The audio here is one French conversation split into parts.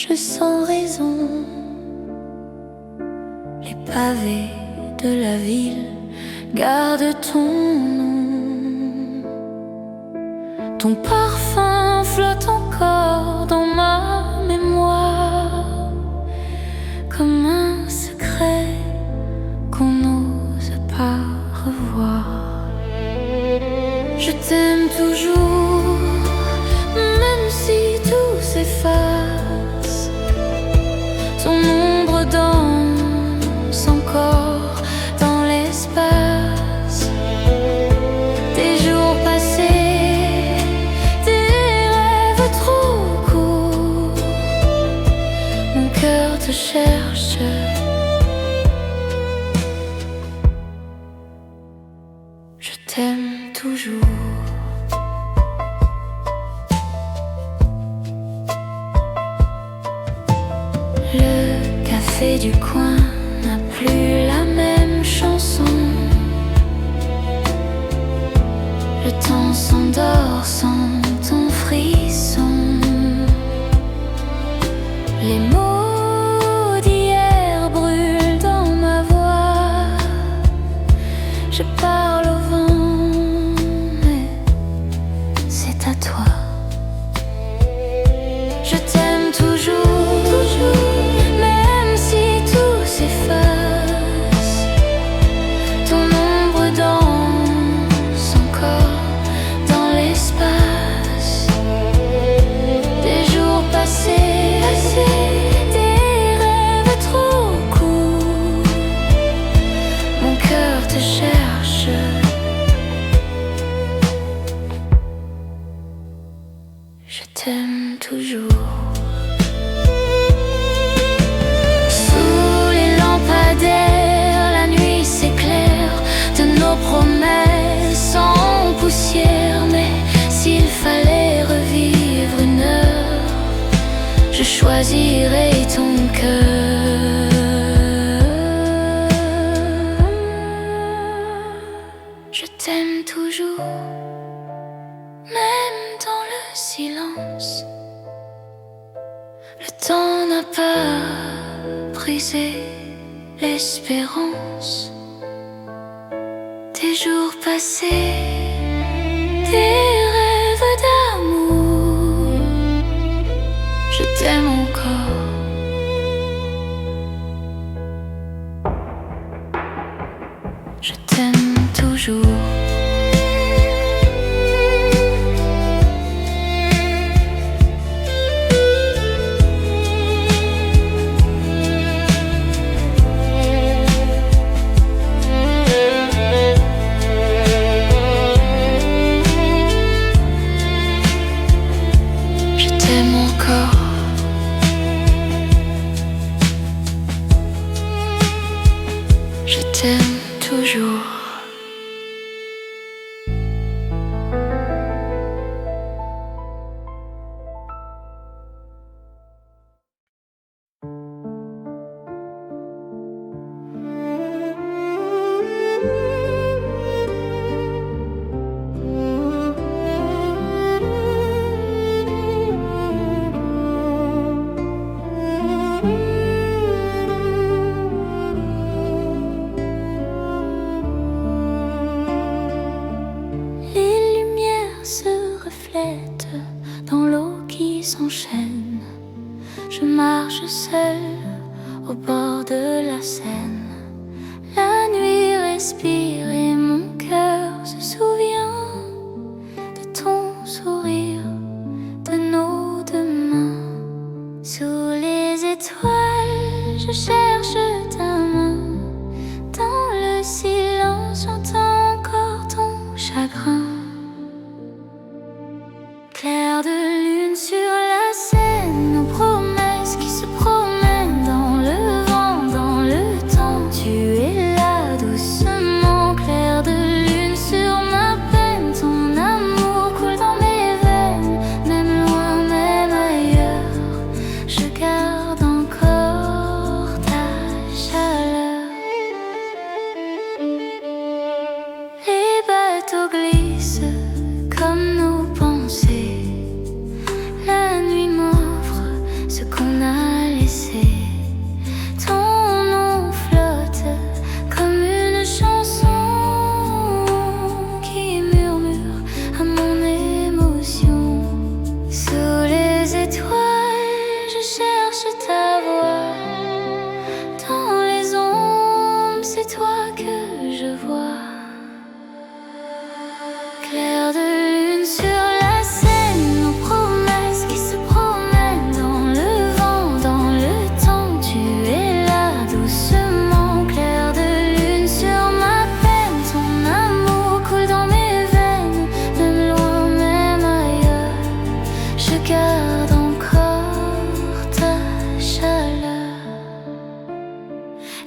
je sans raison. Les pavés de la ville gardent ton nom. Ton parfum flotte encore dans ma mémoire, comme un secret qu'on n'ose pas revoir. Je t'aime toujours, même si tout s'efface. Ton ombre danse encore dans l'espace. Des jours passés, des rêves trop courts. Mon cœur te cherche. Je t'aime toujours. Le café du coin n'a plus la même chanson. Le temps s'endort sans ton frisson. Les mots d'hier brûlent dans ma voix. Je parle au vent, mais c'est à toi. Je t'aime toujours, même si tout s'efface. Ton ombre danse encore dans l'espace. Des jours passés, des rêves trop courts. Mon cœur te cherche. Je t'aime toujours. Sous les lampadaires, la nuit s'éclaire de nos promesses en poussière. Mais s'il fallait revivre une heure, je choisirais ton cœur. Je t'aime toujours, même dans le silence. Le temps n'a pas brisé l'espérance. Des jours passés, des rêves d'amour. Je t'aime encore. Je t'aime toujours. Je t'aime encore. Je t'aime toujours. Dans l'eau qui s'enchaîne, je marche seule au bord de la Seine. La nuit respire et mon cœur se souvient de ton sourire, de nos deux mains. Sous les étoiles, je cherche ta main. Dans le silence, j'entends encore ton chagrin. Clair de lune sur la Seine, nos promesses qui se promènent dans le vent, dans le temps. Tu es là doucement, clair de lune sur ma peine. Ton amour coule dans mes veines, même loin, même ailleurs. Je garde encore ta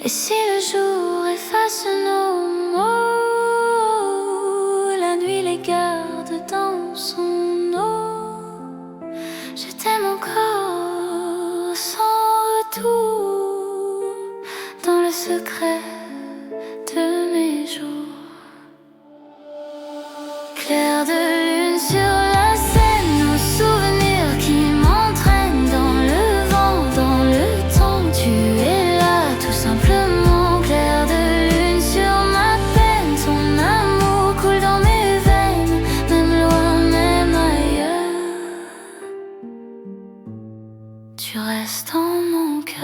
Et si le jour efface nos mots, la nuit les garde dans son eau. Je t'aime encore sans retour, dans le secret de mes jours. Clair de lune sur la scène, nos souvenirs qui m'entraînent dans le vent, dans le temps. Tu es là tout simplement. Clair de lune sur ma peine, ton amour coule dans mes veines, même loin, même ailleurs. Tu restes en mon cœur.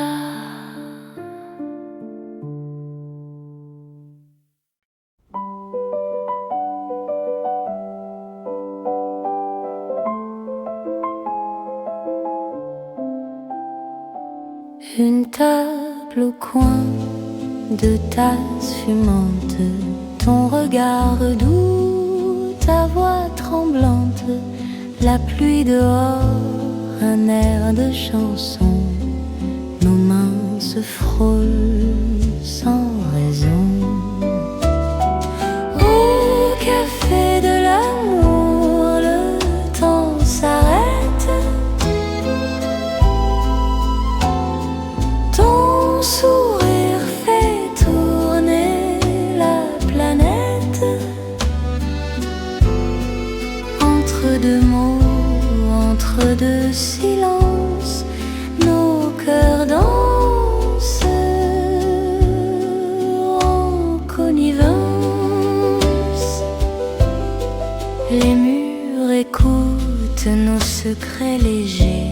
Une table au coin, deux tasses fumantes, ton regard doux, ta voix tremblante, la pluie dehors, un air de chanson, nos mains se frôlent sans raison. Au café de l'amour, le temps s'arrête. Ton sourire fait tourner la planète. Entre deux mots, entre deux silences, nos cœurs dansent en connivence. Les murs écoutent nos secrets légers,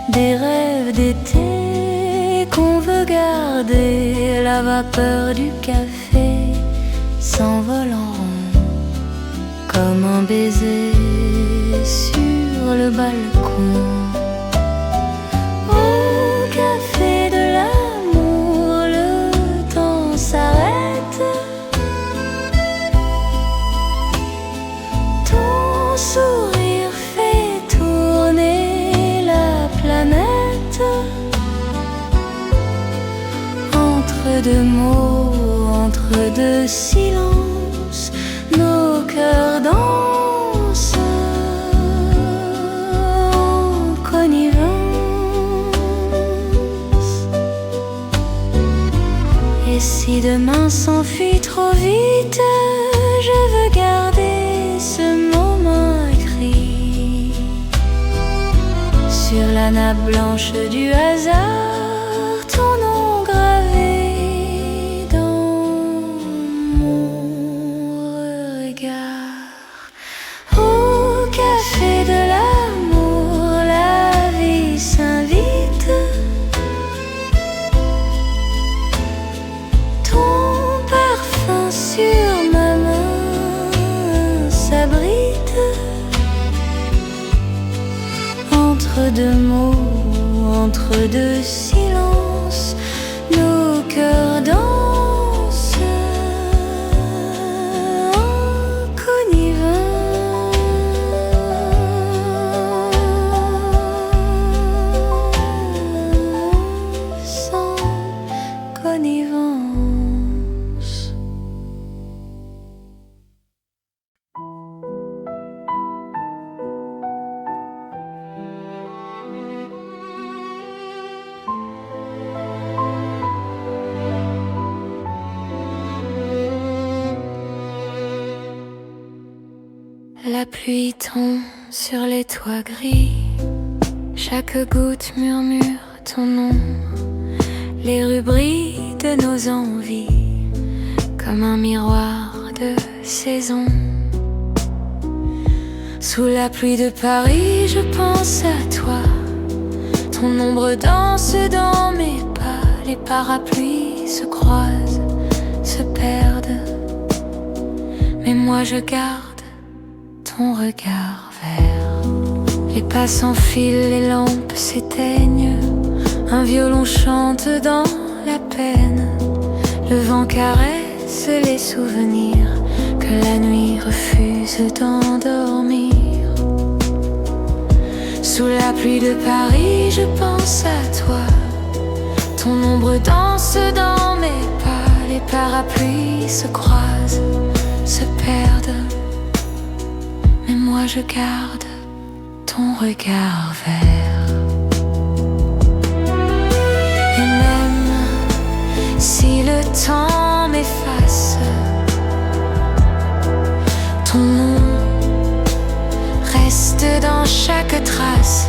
des rêves d'été qu'on veut garder. La vapeur du café s'envole en rond, comme un baiser sur le balcon. Au café de l'amour, le temps s'arrête. Ton sourire fait tourner la planète. Entre deux mots, entre deux silences, nos cœurs dansent en connivence. Et si demain s'enfuit trop vite, je veux garder ce moment écrit sur la nappe blanche du hasard, ton nom gravé dans mon regard. Au café de l'amour, la vie s'invite. Ton parfum sur ma main s'abrite. Entre deux mots, entre deux silences, nos cœurs dansent en connivence, en connivence. La pluie tombe sur les toits gris, chaque goutte murmure ton nom. Les rues brillent de nos envies, comme un miroir de saison. Sous la pluie de Paris, je pense à toi. Ton ombre danse dans mes pas. Les parapluies se croisent, se perdent, mais moi je garde ton regard vert. Les pas s'enfilent, les lampes s'éteignent. Un violon chante dans la peine. Le vent caresse les souvenirs que la nuit refuse d'endormir. Sous la pluie de Paris, je pense à toi. Ton ombre danse dans mes les parapluies se croisent, se perdent, mais moi je garde ton regard vert. Et même si le temps m'efface, ton nom reste dans chaque trace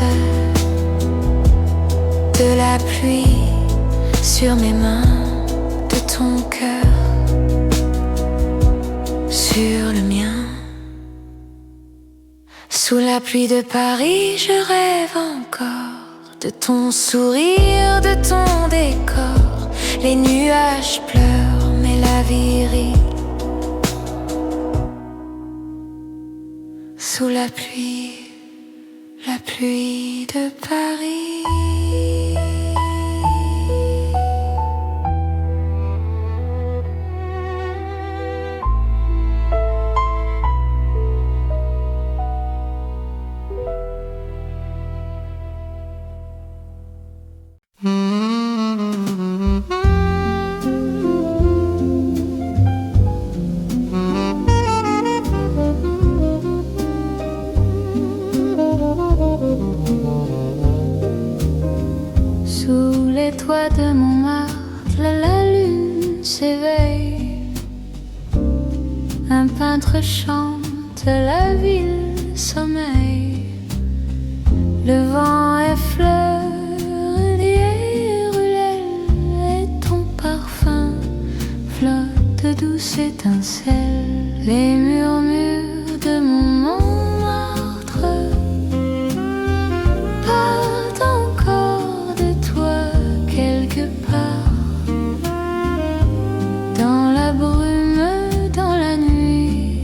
de la pluie sur mes mains, de ton cœur sur le mien. Sous la pluie de Paris, je rêve encore de ton sourire, de ton décor. Les nuages pleurent, mais la vie rit. Sous la pluie de Paris. Sous les toits de Montmartre, la lune s'éveille. Un peintre chante, la ville sommeille. Le vent effleure les ruelles et ton parfum flotte de douces étincelles. Les murmures de mon Montmartre parlent encore de toi quelque part. Dans la brume, dans la nuit,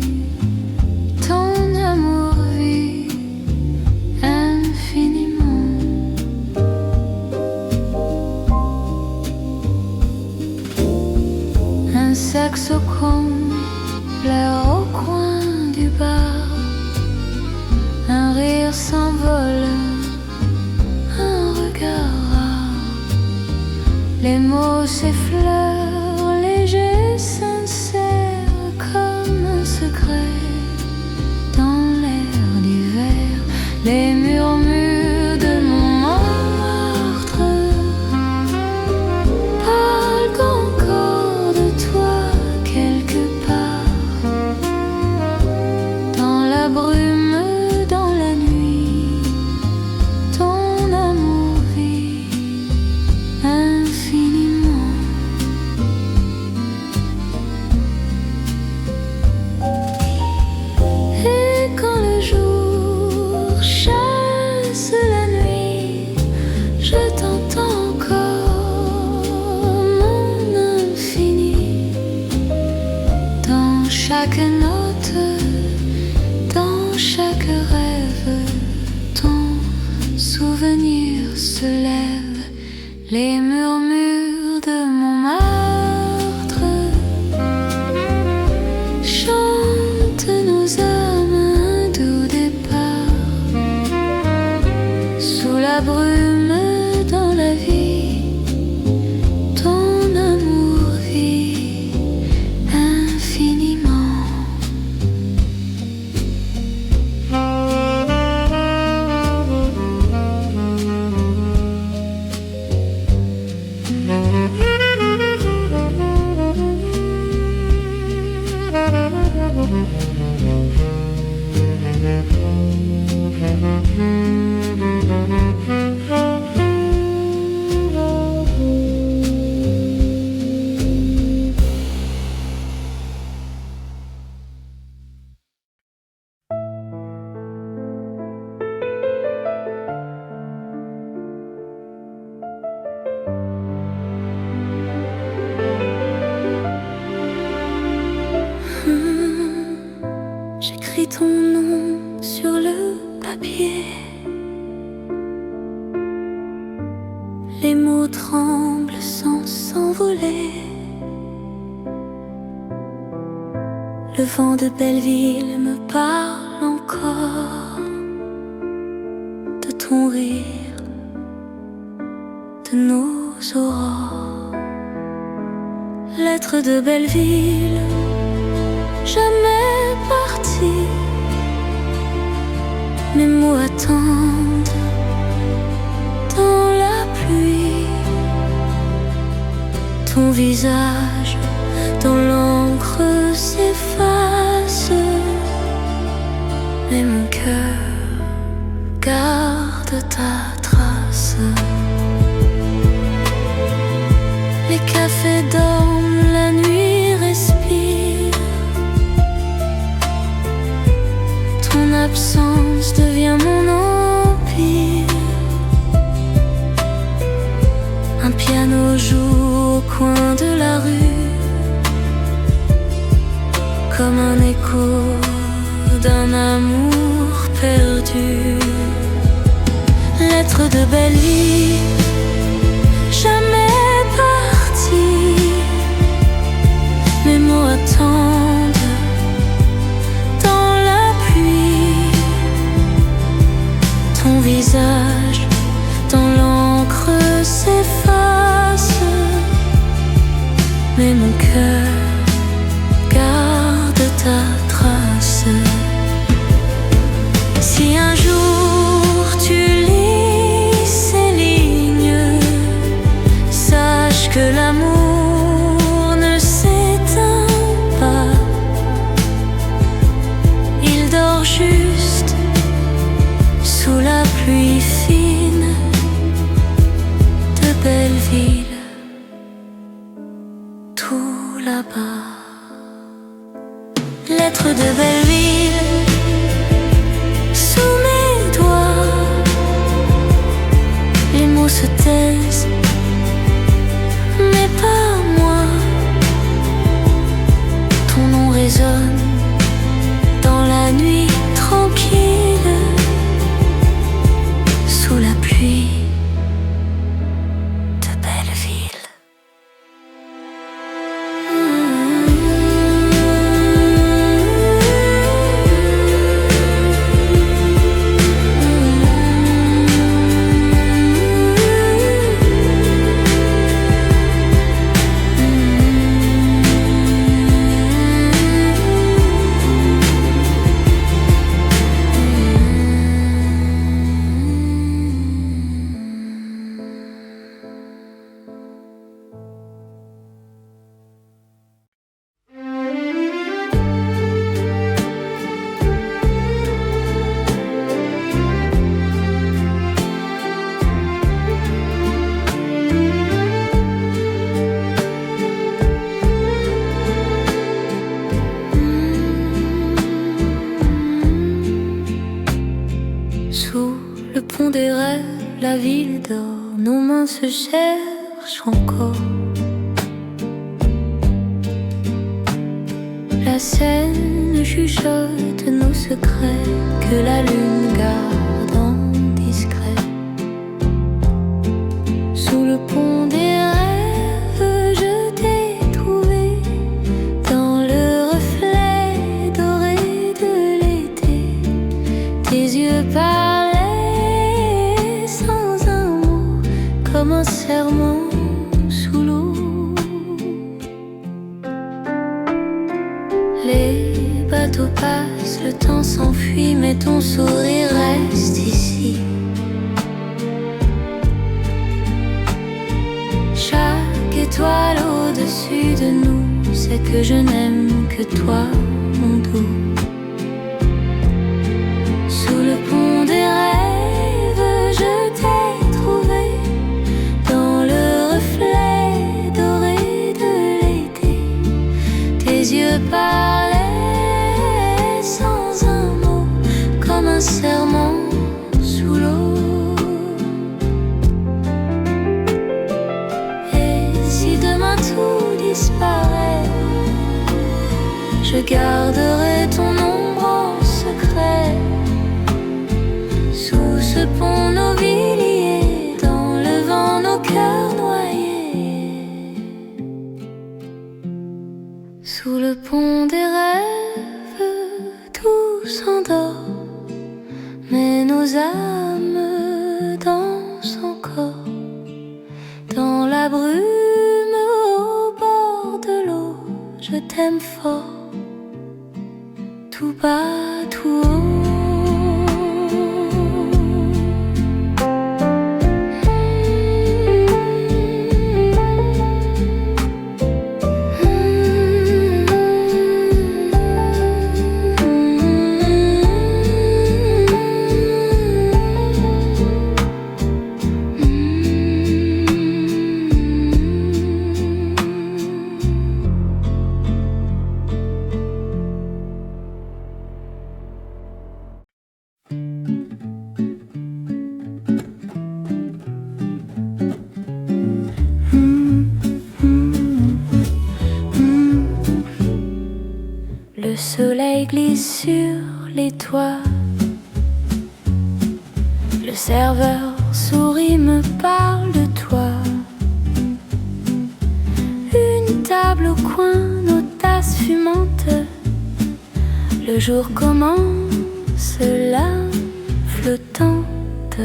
ton amour vit infiniment. Un saxophone pleure au coin du bar. Un rire s'envole, un regard rare. Les mots s'effleurent, légers, sincères, comme un secret dans l'air d'hiver. Les murmures de mon Montmartre parlent encore de toi quelque part. Dans la brume, dans la nuit, ton amour vit infiniment. Et quand le jour chasse la nuit, je t'entends encore, mon infini. Dans chaque note, dans chaque rêve, ton souvenir se lève. Les murmures de Montmartre chantent nos âmes un doux départ. Sous la brume, dans la vie, ton amour vit infiniment. J'écris ton nom sur le papier. Les mots tremblent sans s'envoler. Le vent de Belleville me parle encore de ton rire, de nos aurores. lettre de Belleville, jamais partie. Mes mots attendent dans la pluie. Ton visage dans l'encre s'efface, mais mon cœur garde ta trace. Les cafés dorment, la nuit respire. Ton absence devient mon empire. Un piano joue au coin de la rue, comme un écho d'un amour perdu. Lettre de Belleville, jamais partie. Mes mots attendent dans la pluie. Ton visage dans l'encre s'efface, mais mon cœur garde ta trace. Si un jour tu lis ces lignes, sache que l'amour ne s'éteint pas. Il dort juste sous la pluie fine de Belleville, tout là-bas. Lettre de Belleville, sous mes doigts, les mots se taisent, mais pas moi. Ton nom résonne dans la nuit tranquille, sous la pluie de Belleville. Sous le pont des rêves, la ville dort, nos mains se cherchent encore. La Seine chuchote nos secrets que la lune garde en discret. Sous le pont des rêves, je t'ai trouvé dans le reflet doré de l'été. Tes yeux parlaient sans un mot, comme un serment sous l'eau. Les bateaux passent, le temps s'enfuit, mais ton sourire reste ici. Chaque étoile au-dessus de nous sait que je n'aime que toi, mon doux. Sous le pont des rêves, je t'ai trouvé dans le reflet doré de l'été. Tes yeux parlaient sans un mot, comme un serment sous l'eau. Et si demain tout disparaît, je garderai ton ombre en secret. Sous ce pont nos vies liées, dans le vent nos cœurs noyés. Sous le pont des rêves, tout s'endort, mais nos âmes dansent encore dans la brume au bord de t'aime fort, tout bas, tout haut. Le soleil glisse sur les toits. Le serveur sourit, me parle de toi. Une table au coin, nos tasses fumantes. Le jour commence là, flottante.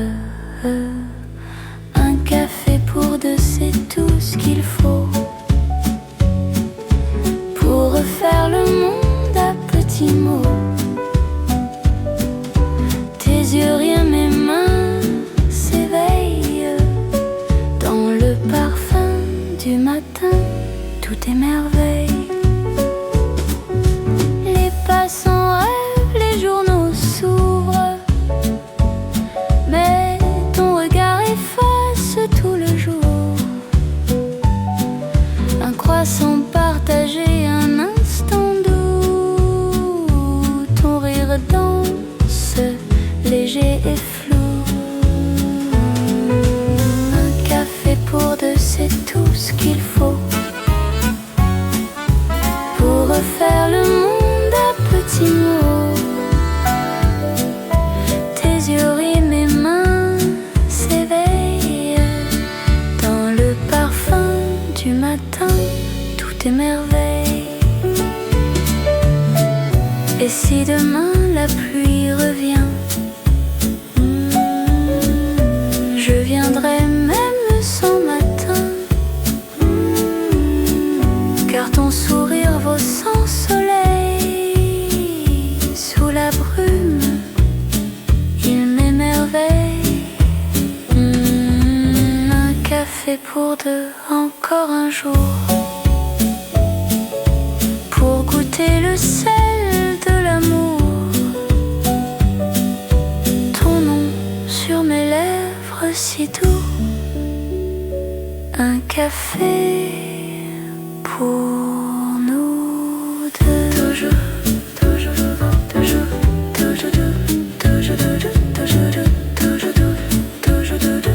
Un café pour deux, c'est tout ce qu'il faut pour refaire le monde à petits mots. Tes yeux, rien, mes mains s'éveillent dans le parfum du matin, tout est merveille. Les passants rêvent, les journaux s'ouvrent, mais ton regard efface tout le jour. Un croissant partagé, un instant doux, ton rire danse, léger et flou. Un café pour deux, c'est tout ce qu'il faut pour refaire le monde à petits mots. Tes yeux rient, mes mains s'éveillent dans le parfum du matin, tout est merveille. Et si demain la pluie revient, je viendrai même sans matin, car ton sourire vaut sans soleil. Sous la brume, il m'émerveille. Un café pour deux, encore un jour, pour goûter le sel de l'amour. Ton nom sur mes lèvres si doux. Un café pour nous deux. Toujours, toujours, toujours, toujours, toujours, toujours, toujours, toujours, toujours, toujours, toujours.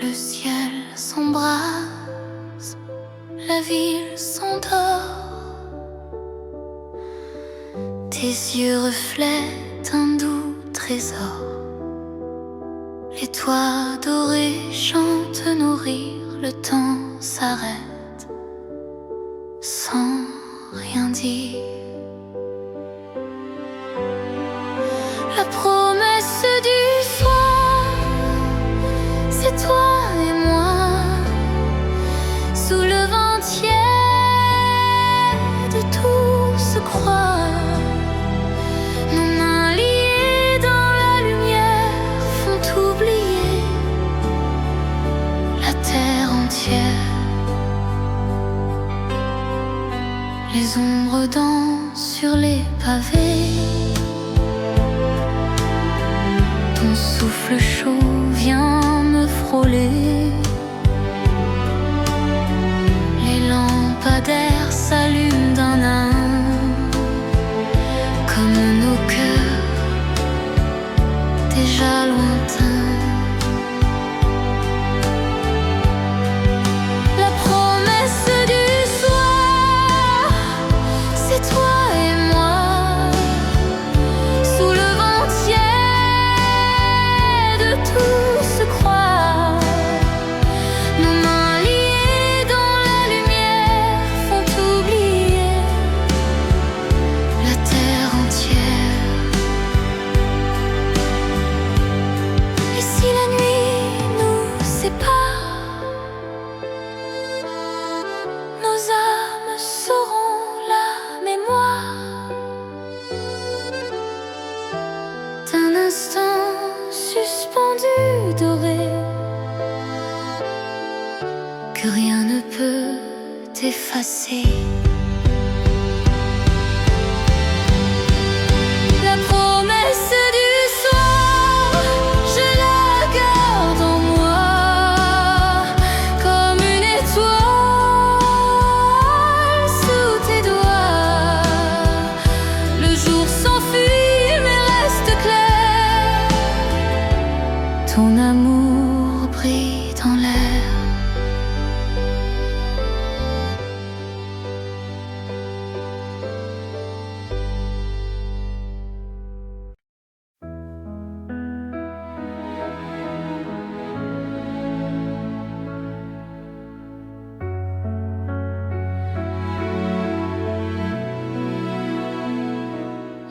Le ciel s'embrase, la ville s'endort. Tes yeux reflètent un doux trésor. Les toits dorés chantent nos rires, le temps s'arrête sans rien dire. La promesse du soir, c'est toi et moi, sous le vent tiède, tout se croit. Nos mains liées dans la lumière font oublier la terre entière. Les ombres dansent sur les pavés. Ton souffle chaud vient me frôler. Les lampadaires s'allument d'un à un, comme nos cœurs déjà lointains. fondu doré, que rien ne peut effacer. La promesse du soir, je la garde en moi, comme une étoile sous tes doigts. Le jour s'enfuit mais reste clair, ton amour brille dans l'air.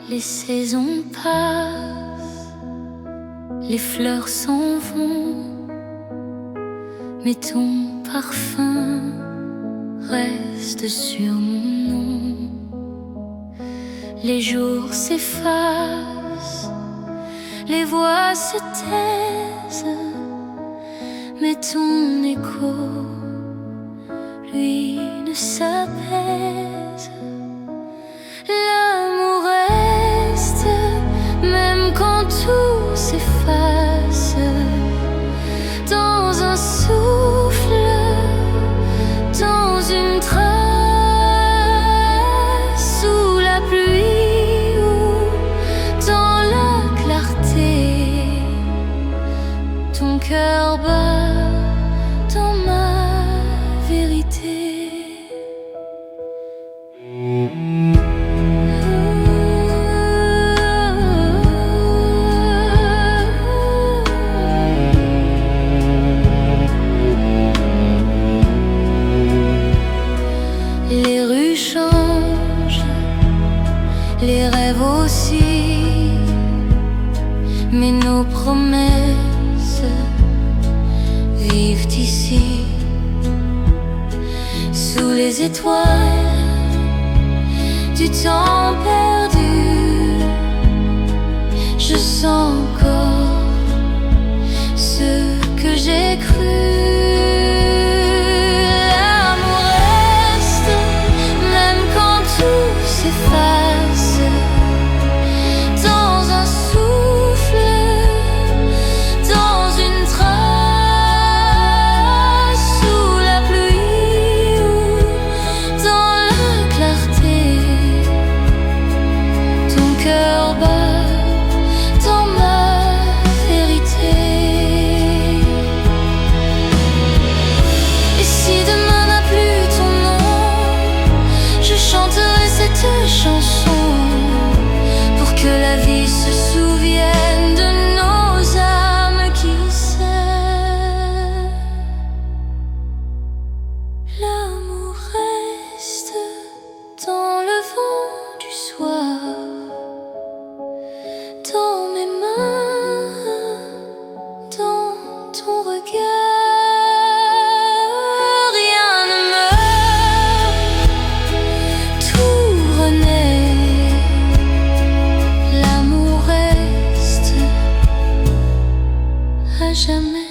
Les saisons passent, les fleurs s'en vont, mais ton parfum reste sur mon nom. Les jours s'effacent, les voix se taisent, mais ton écho, lui, ne s'apaise. L'amour reste, même quand tout s'efface, dans un souffle, dans une trace, sous la pluie ou dans la clarté. Ton cœur bat dans ma vérité. Les rues changent, les rêves aussi, mais nos promesses vivent ici, sous les étoiles du temps perdu. Je sens encore ce que j'ai cru. S'efface dans un souffle, dans une trace, sous la pluie ou dans la clarté. Ton cœur bat dans ma vérité. Et si demain n'a plus ton nom, je chanterai cette chanson pour que la vie se souvienne de nos âmes qui s'aiment. L'amour reste dans le vent du soir, dans mes mains, dans ton regard. Jamais.